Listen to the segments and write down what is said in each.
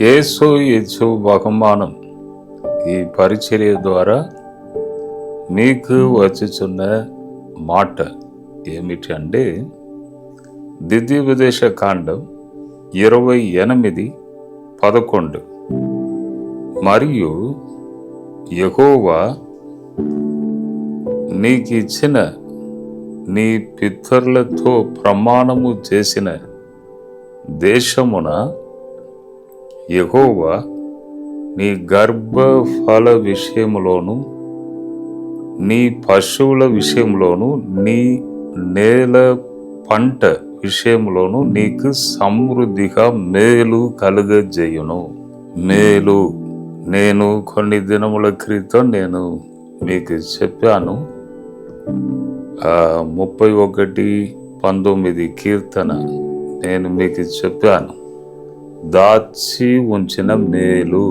యేసు ఇచ్చు బహుమానం ఈ పరిచర్య ద్వారా మీకు వచ్చుచున్న మాట ఏమిటి అంటే, ద్వితీయోపదేశ కాండం 28:11. మరియు యెహోవా నీకిచ్చిన నీ పితరులతో ప్రమాణము చేసిన దేశమున యెహోవా నీ గర్భఫల విషయములోను నీ పశువుల విషయంలోను నీ నేల పంట విషయంలోను నీకు సమృద్ధిగా మేలు కలుగజేయును. మేలు నేను కొన్ని దినముల క్రితం మీకు చెప్పాను. 31:19 కీర్తన నేను మీకు చెప్పాను. దాచి ఉంచిన మేలు,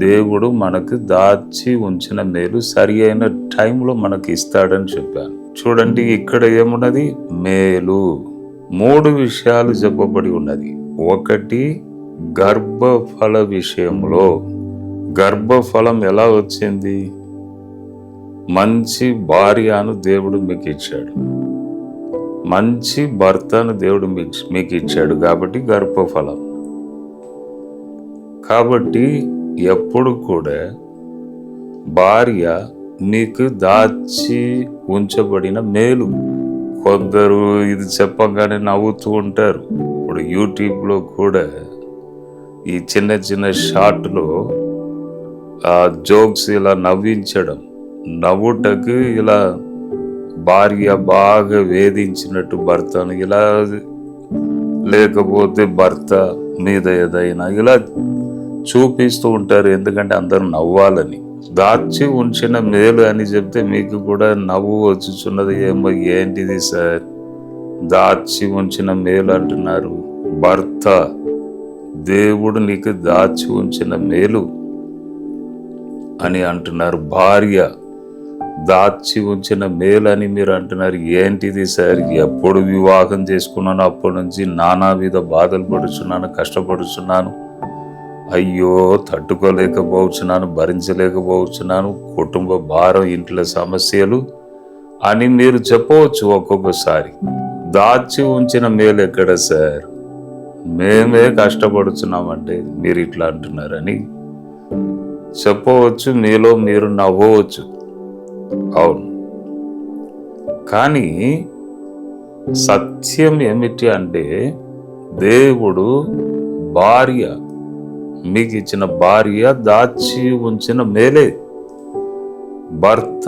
దేవుడు మనకు దాచి ఉంచిన మేలు సరి అయిన టైంలో మనకి ఇస్తాడని చెప్పాను. చూడండి, ఇక్కడ ఏమున్నది? మేలు. 3 విషయాలు చెప్పబడి ఉన్నది. ఒకటి, గర్భఫల విషయంలో. గర్భఫలం ఎలా వచ్చింది? మంచి భార్యను దేవుడు మీకు ఇచ్చాడు, మంచి భర్తను దేవుడు మీకు ఇచ్చాడు కాబట్టి గర్భఫలం. కాబట్టి ఎప్పుడు కూడా భార్య మీకు దాచి ఉంచబడిన మేలు. కొందరు ఇది చెప్పగానే నవ్వుతూ ఉంటారు. ఇప్పుడు యూట్యూబ్లో కూడా ఈ చిన్న చిన్న షార్ట్లో జోక్స్ ఇలా నవ్వించడం, నవ్వుటకు ఇలా భార్య బాగా వేధించినట్టు భర్తను ఇలా, లేకపోతే భర్త మీద ఏదైనా ఇలా చూపిస్తూ ఉంటారు. ఎందుకంటే అందరూ నవ్వాలని. దాచి ఉంచిన మేలు అని చెప్తే మీకు కూడా నవ్వు వచ్చుచున్నది. ఏమో ఏంటిది సార్, దాచి ఉంచిన మేలు అంటున్నారు? భర్త, దేవుడు నీకు దాచి ఉంచిన మేలు అని అంటున్నారు. భార్య దాచి ఉంచిన మేలు అని మీరు అంటున్నారు. ఏంటిది సార్? ఎప్పుడు వివాహం చేసుకున్నాను అప్పటి నుంచి నానా విధ బాధలు పడుచున్నాను, కష్టపడుచున్నాను, అయ్యో తట్టుకోలేకపోతున్నాను, భరించలేకపోతున్నాను, కుటుంబ భారం, ఇంట్లో సమస్యలు అని మీరు చెప్పవచ్చు. ఒక్కొక్కసారి దాచి ఉంచిన మేలు ఎక్కడ సార్? మేమే కష్టపడుతున్నామంటే మీరు ఇట్లా అంటున్నారని చెప్పవచ్చు. మీలో మీరు నవ్వవచ్చు. అవును, కానీ సత్యం ఏమిటి అంటే, దేవుడు భార్య, మీకు ఇచ్చిన భార్య దాచి ఉంచిన మేలే. భర్త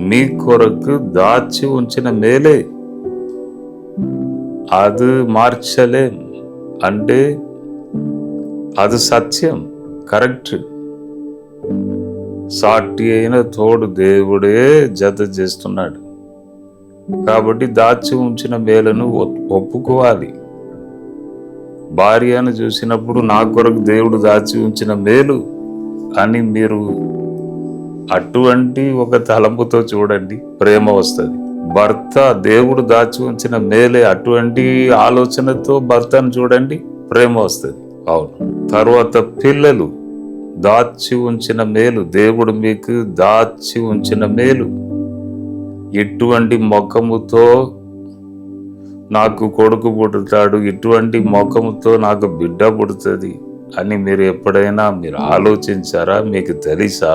మీ కొరకు దాచి ఉంచిన మేలే. అది మార్చలేం అంటే అది సత్యం, కరెక్ట్. సాటి అయిన తోడు దేవుడే జత చేస్తున్నాడు కాబట్టి దాచి ఉంచిన మేలను ఒప్పుకోవాలి. భార్యను చూసినప్పుడు నా కొరకు దేవుడు దాచి ఉంచిన మేలు అని మీరు అటువంటి ఒక తలంపుతో చూడండి, ప్రేమ వస్తుంది. భర్త దేవుడు దాచి ఉంచిన మేలే, అటువంటి ఆలోచనతో భర్తను చూడండి, ప్రేమ వస్తుంది. అవును. తర్వాత పిల్లలు దాచి ఉంచిన మేలు, దేవుడు మీకు దాచి ఉంచిన మేలు. ఇటువంటి ముఖముతో నాకు కొడుకు పుడతాడు, ఇటువంటి ముఖముతో నాకు బిడ్డ పుడుతుంది అని మీరు ఎప్పుడైనా మీరు ఆలోచించారా? మీకు తెలుసా?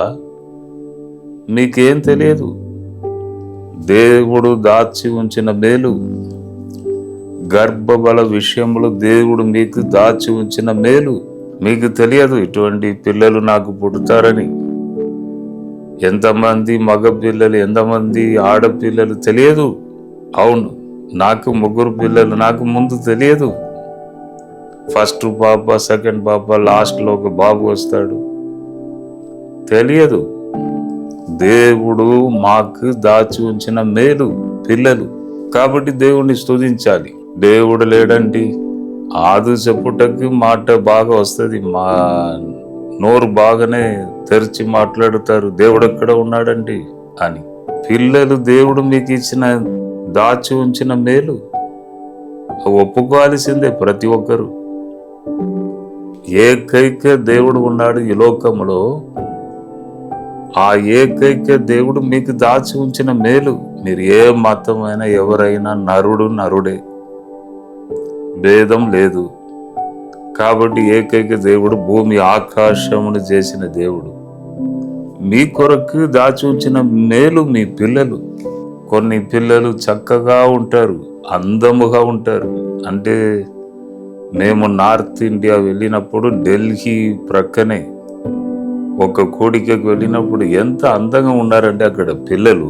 మీకేం తెలియదు. దేవుడు దాచి ఉంచిన మేలు, గర్భబల విషయంలో దేవుడు మీకు దాచి ఉంచిన మేలు మీకు తెలియదు. ఇటువంటి పిల్లలు నాకు పుడతారని ఎంతమంది మగ పిల్లలు, ఎంతమంది ఆడపిల్లలు తెలియదు. అవును, నాకు 3 పిల్లలు, నాకు ముందు తెలియదు. ఫస్ట్ పాప, సెకండ్ పాప, లాస్ట్లో ఒక బాబు వస్తాడు, తెలియదు. దేవుడు మాకు దాచి ఉంచిన మేలు పిల్లలు కాబట్టి దేవుణ్ణి స్తుతించాలి. దేవుడు లేడండి, ఆదు చెప్పుటకు మాట బాగా వస్తుంది, మా నోరు బాగానే తెరిచి మాట్లాడుతారు, దేవుడు ఎక్కడ ఉన్నాడండి అని. పిల్లలు దేవుడు మీకు ఇచ్చిన దాచి ఉంచిన మేలు ఒప్పుకోవాల్సిందే ప్రతి ఒక్కరు. ఏకైక దేవుడు ఉన్నాడు ఈ లోకములో. ఆ ఏకైక దేవుడు మీకు దాచి ఉంచిన మేలు. మీరు ఏ మతమైనా ఎవరైనా నరుడే, భేదం లేదు. కాబట్టి ఏకైక దేవుడు భూమి ఆకాశమును చేసిన దేవుడు మీ కొరకు దాచి ఉంచిన మేలు మీ పిల్లలు. కొన్ని పిల్లలు చక్కగా ఉంటారు, అందముగా ఉంటారు. అంటే మేము నార్త్ ఇండియా వెళ్ళినప్పుడు ఢిల్లీ ప్రక్కనే ఒక కోడికకు వెళ్ళినప్పుడు ఎంత అందంగా ఉన్నారంటే అక్కడ పిల్లలు.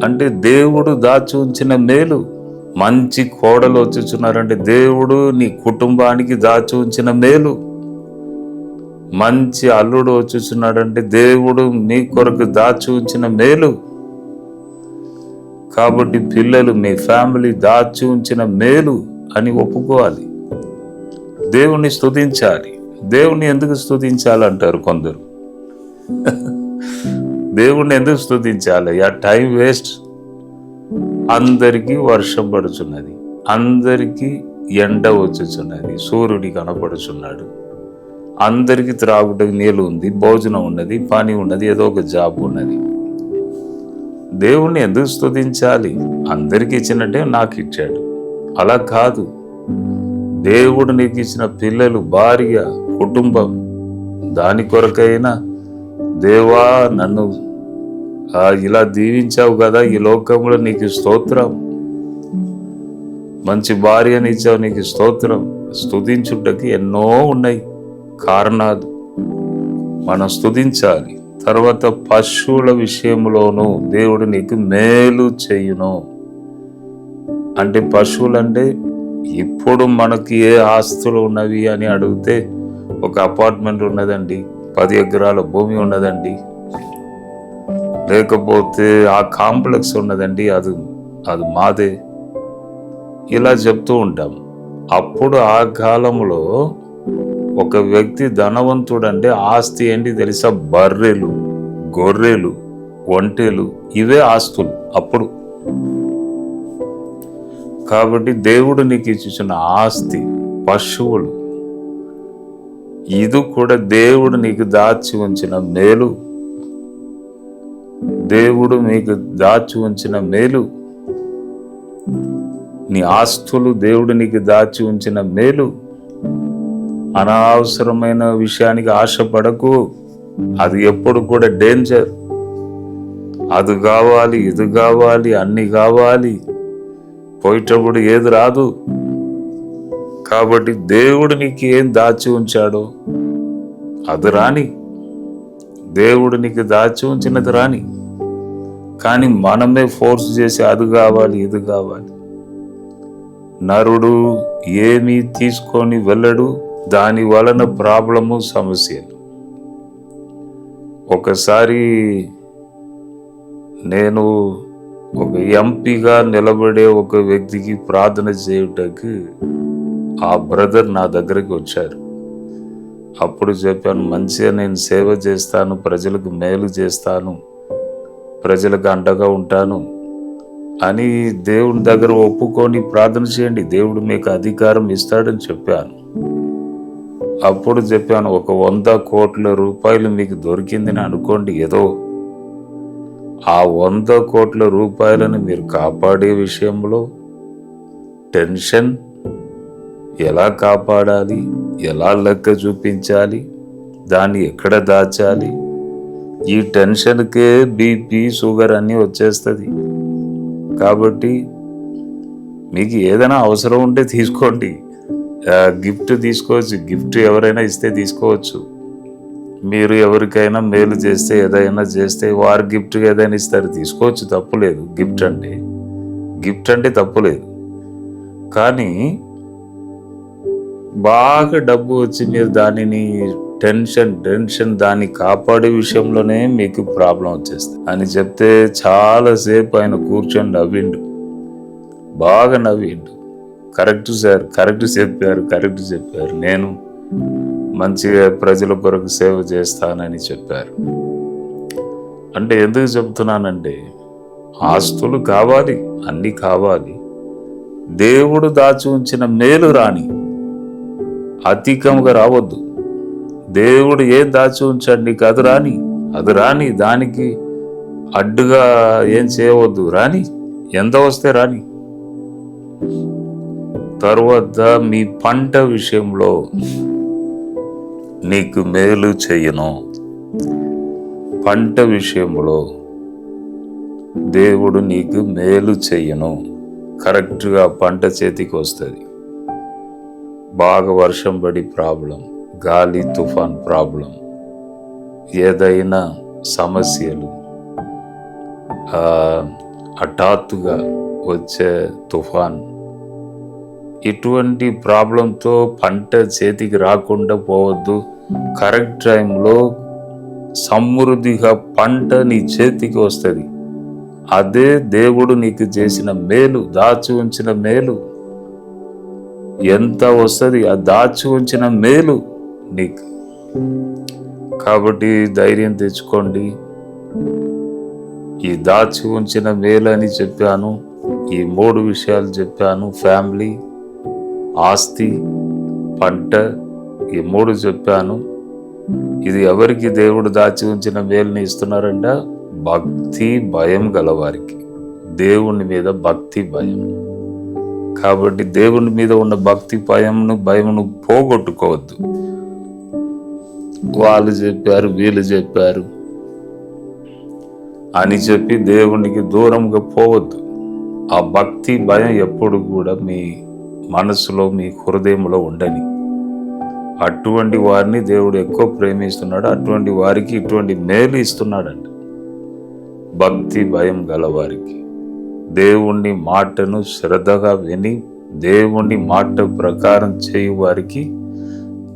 అంటే దేవుడు దాచి ఉంచిన మేలు. మంచి కోడలు వచ్చుచున్నారంటే దేవుడు నీ కుటుంబానికి దాచి ఉంచిన మేలు. మంచి అల్లుడు వచ్చుచున్నాడంటే దేవుడు మీ కొరకు దాచి ఉంచిన మేలు. కాబట్టి పిల్లలు మీ ఫ్యామిలీ దాచి ఉంచిన మేలు అని ఒప్పుకోవాలి. దేవుణ్ణి స్తుతించాలి. దేవుణ్ణి ఎందుకు స్తుతించాలంటారు కొందరు. దేవుణ్ణి ఎందుకు స్తుతించాలి? ఆ టైం వేస్ట్. అందరికీ వర్షం పడుచున్నది, అందరికీ ఎండ వచ్చుచున్నది, సూర్యుడి కనపడుచున్నాడు, అందరికీ త్రాగుటకు నీళ్ళు ఉంది, భోజనం ఉన్నది, పని ఉన్నది, ఏదో ఒక జాబ్ ఉన్నది. దేవుణ్ణి ఎందుకు స్తుతించాలి? అందరికీ ఇచ్చినట్టే నాకు ఇచ్చాడు అలా కాదు. దేవుడు నీకు ఇచ్చిన పిల్లలు, భార్య, కుటుంబం, దాని కొరకైనా దేవా నన్ను ఇలా దీవించావు కదా, ఈ లోకంలో నీకు స్తోత్రం. మంచి భార్యని ఇచ్చావు, నీకు స్తోత్రం. స్తుతించుటకి ఎన్నో ఉన్నాయి కారణాలు, మనం స్తుతించాలి. తర్వాత పశువుల విషయంలోనూ దేవుడు నీకు మేలు చేయును. అంటే పశువులు అంటే ఇప్పుడు మనకి ఏ ఆస్తులు ఉన్నవి అని అడిగితే ఒక అపార్ట్మెంట్ ఉన్నదండి, 10 ఎకరాల భూమి ఉన్నదండి, లేకపోతే ఆ కాంప్లెక్స్ ఉన్నదండి, అది మాదే, ఇలా చెప్తూ ఉంటాం. అప్పుడు ఆ కాలంలో ఒక వ్యక్తి ధనవంతుడు అంటే ఆస్తి ఏంటి తెలుసా? బర్రెలు, గొర్రెలు, ఒంటెలు, ఇవే ఆస్తులు అప్పుడు. కాబట్టి దేవుడు నీకు ఇచ్చిన ఆస్తి పశువులు. ఇది కూడా దేవుడు నీకు దాచి ఉంచిన మేలు. దేవుడు మీకు దాచి ఉంచిన మేలు. నీ ఆస్తులు దేవుడు నీకు దాచి ఉంచిన మేలు. అనవసరమైన విషయానికి ఆశపడకు. అది ఎప్పుడు కూడా డేంజర్. అది కావాలి, ఇది కావాలి, అన్ని కావాలి, పోయేటప్పుడు ఏది రాదు. కాబట్టి దేవుడు నీకు ఏం దాచి ఉంచాడో అది రాని. దేవుడు నీకు దాచి ఉంచినది రాని. కానీ మనమే ఫోర్స్ చేసి అది కావాలి, ఇది కావాలి. నరుడు ఏమీ తీసుకొని వెళ్ళడు, దాని వలన ప్రాబ్లము, సమస్యలు. ఒకసారి నేను ఒక ఎంపీగా నిలబడే ఒక వ్యక్తికి ప్రార్థన చేయుటకు ఆ బ్రదర్ నా దగ్గరికి వచ్చారు. అప్పుడు చెప్పాను, మంచిగా నేను సేవ చేస్తాను, ప్రజలకు మేలు చేస్తాను, ప్రజలకు అండగా ఉంటాను అని దేవుని దగ్గర ఒప్పుకొని ప్రార్థన చేయండి, దేవుడు మీకు అధికారం ఇస్తాడని చెప్పాను. అప్పుడు చెప్పాను, ఒక 100 కోట్ల రూపాయలు మీకు దొరికిందని అనుకోండి. ఏదో ఆ 100 కోట్ల రూపాయలను మీరు కాపాడే విషయంలో టెన్షన్, ఎలా కాపాడాలి, ఎలా లెక్క చూపించాలి, దాన్ని ఎక్కడ దాచాలి, ఈ టెన్షన్కే బీపీ, షుగర్ అన్నీ వచ్చేస్తుంది. కాబట్టి మీకు ఏదైనా అవసరం ఉంటే తీసుకోండి, గిఫ్ట్ తీసుకోవచ్చు, గిఫ్ట్ ఎవరైనా ఇస్తే తీసుకోవచ్చు. మీరు ఎవరికైనా మేలు చేస్తే, ఏదైనా చేస్తే వారు గిఫ్ట్గా ఏదైనా ఇస్తారు, తీసుకోవచ్చు, తప్పులేదు. గిఫ్ట్ అంటే తప్పులేదు. కానీ బాగా డబ్బు వచ్చి మీరు దానిని టెన్షన్ దాన్ని కాపాడే విషయంలోనే మీకు ప్రాబ్లం వచ్చేస్తుంది అని చెప్తే చాలాసేపు ఆయన కూర్చొని నవ్విండు, బాగా నవ్విండు. కరెక్ట్ సార్, కరెక్ట్ చెప్పారు, నేను మంచిగా ప్రజల కొరకు సేవ చేస్తానని చెప్పారు. అంటే ఎందుకు చెప్తున్నానంటే ఆస్తులు కావాలి, అన్నీ కావాలి, దేవుడు దాచి ఉంచిన మేలు రాని. అధికంగా రావద్దు. దేవుడు ఏం దాచి ఉంచాడు నీకు అది రాని దానికి అడ్డుగా ఏం చేయవద్దు. రాని, ఎంత వస్తే రాని. తరువాత మీ పంట విషయంలో నీకు మేలు చెయ్యను. పంట విషయంలో దేవుడు నీకు మేలు చెయ్యను. కరెక్ట్గా పంట చేతికి వస్తుంది. బాగా వర్షం పడి ప్రాబ్లం, గాలి తుఫాన్ ప్రాబ్లం, ఏదైనా సమస్యలు, హఠాత్తుగా వచ్చే తుఫాన్, ఇటువంటి ప్రాబ్లంతో పంట చేతికి రాకుండా పోవద్దు. కరెక్ట్ టైంలో సమృద్ధిగా పంట నీ చేతికి వస్తుంది. అదే దేవుడు నీకు చేసిన మేలు, దాచి ఉంచిన మేలు. ఎంత వస్తుంది ఆ దాచి ఉంచిన మేలు నీకు. కాబట్టి ధైర్యం తెచ్చుకోండి. ఈ దాచి ఉంచిన మేలు అని చెప్పాను. ఈ 3 విషయాలు చెప్పాను. ఫ్యామిలీ, ఆస్తి, పంట, ఈ 3 చెప్పాను. ఇది ఎవరికి దేవుడు దాచి ఉంచిన మేలుని ఇస్తున్నారంట? భక్తి భయం గలవారికి. దేవుని మీద భక్తి భయం. కాబట్టి దేవుని మీద ఉన్న భక్తి భయమును పోగొట్టుకోవద్దు. వాళ్ళు చెప్పారు, వీళ్ళు చెప్పారు అని చెప్పి దేవునికి దూరంగా పోవద్దు. ఆ భక్తి భయం ఎప్పుడు కూడా మీ మనసులో, మీ హృదయంలో ఉండని. అటువంటి వారిని దేవుడు ఎక్కువ ప్రేమిస్తున్నాడు. అటువంటి వారికి ఇటువంటి మేలు ఇస్తున్నాడంట. భక్తి భయం గలవారికి, దేవుణ్ణి మాటను శ్రద్ధగా విని దేవుణ్ణి మాట ప్రకారం చేయు వారికి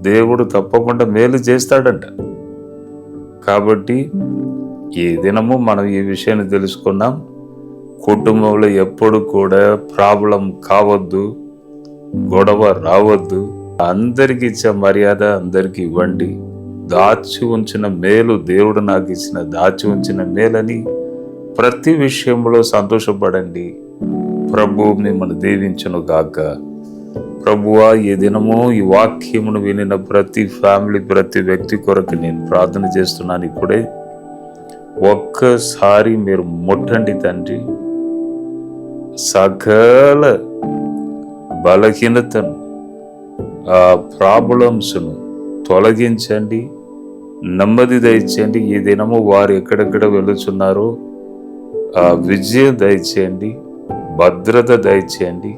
దేవుడు తప్పకుండా మేలు చేస్తాడంట. కాబట్టి ఈ దినము మనం ఈ విషయాన్ని తెలుసుకున్నాం. కుటుంబంలో ఎప్పుడు కూడా ప్రాబ్లం కావద్దు, గొడవ రావద్దు. అందరికి ఇచ్చే మర్యాద అందరికి ఇవ్వండి. దాచి ఉంచిన మేలు, దేవుడు నాకు ఇచ్చిన దాచి ఉంచిన మేలని ప్రతి విషయంలో సంతోషపడండి. ప్రభు మిమ్మల్ని దీవించును గాక. ప్రభువా, ఈ దినము ఈ వాక్యమును వినిన ప్రతి ఫ్యామిలీ, ప్రతి వ్యక్తి కొరకు నేను ప్రార్థన చేస్తున్నాను. ఇప్పుడే ఒక్కసారి మీరు ముట్టండి తండ్రి. సకల బలహీనతను, ఆ ప్రాబ్లమ్స్ను తొలగించండి. నెమ్మది దయచేయండి. ఈ దినము వారు ఎక్కడెక్కడ వెళుతున్నారో ఆ విజయం దయచేయండి, భద్రత దయచేయండి.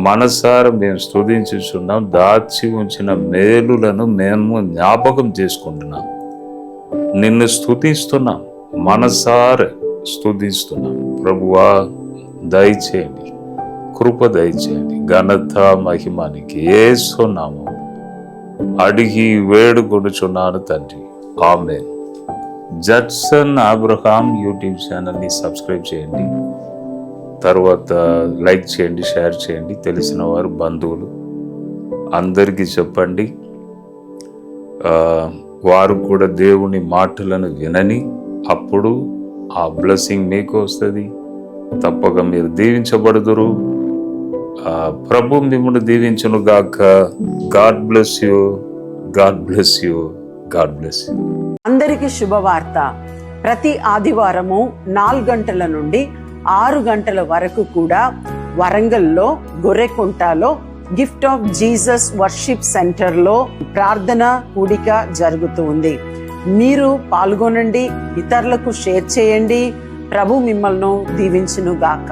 మనసారా మేము స్తుతించుచున్నాం. దాచి ఉంచిన మేలులను మేము జ్ఞాపకం చేసుకుంటున్నాం. నిన్ను స్తుతిస్తున్నాం, మనసారా స్తుతిస్తున్నాం. ప్రభువా, దయచేయండి, కృప దయచేయండి. ఘనత మహిమానికి యేసు నామమున అడిగి వేడుకొనుచున్నాను తండ్రి. ఆమేన్. జడ్సన్ అబ్రహాం యూట్యూబ్ ఛానల్ని సబ్స్క్రైబ్ చేయండి. తర్వాత లైక్ చేయండి, షేర్ చేయండి. తెలిసిన వారు, బంధువులు అందరికీ చెప్పండి. వారు కూడా దేవుని మాటలను వినని, అప్పుడు ఆ బ్లెస్సింగ్ మీకు వస్తుంది. తప్పక మీరు దీవించబడుదురు. ప్రభు మిమ్మల్ని దీవించును గాక. God bless you, God bless you, God bless you. అందరికీ శుభవార్త. ప్రతి ఆదివారము 4 గంటల నుండి 6 గంటల వరకు కూడా వరంగల్లో గొర్రెకుంటలో గిఫ్ట్ ఆఫ్ జీసస్ వర్షిప్ సెంటర్లో ప్రార్థన కూడిక జరుగుతూ ఉంది. మీరు పాల్గొనండి, ఇతరులకు షేర్ చేయండి. ప్రభు మిమ్మల్ని దీవించును గాక.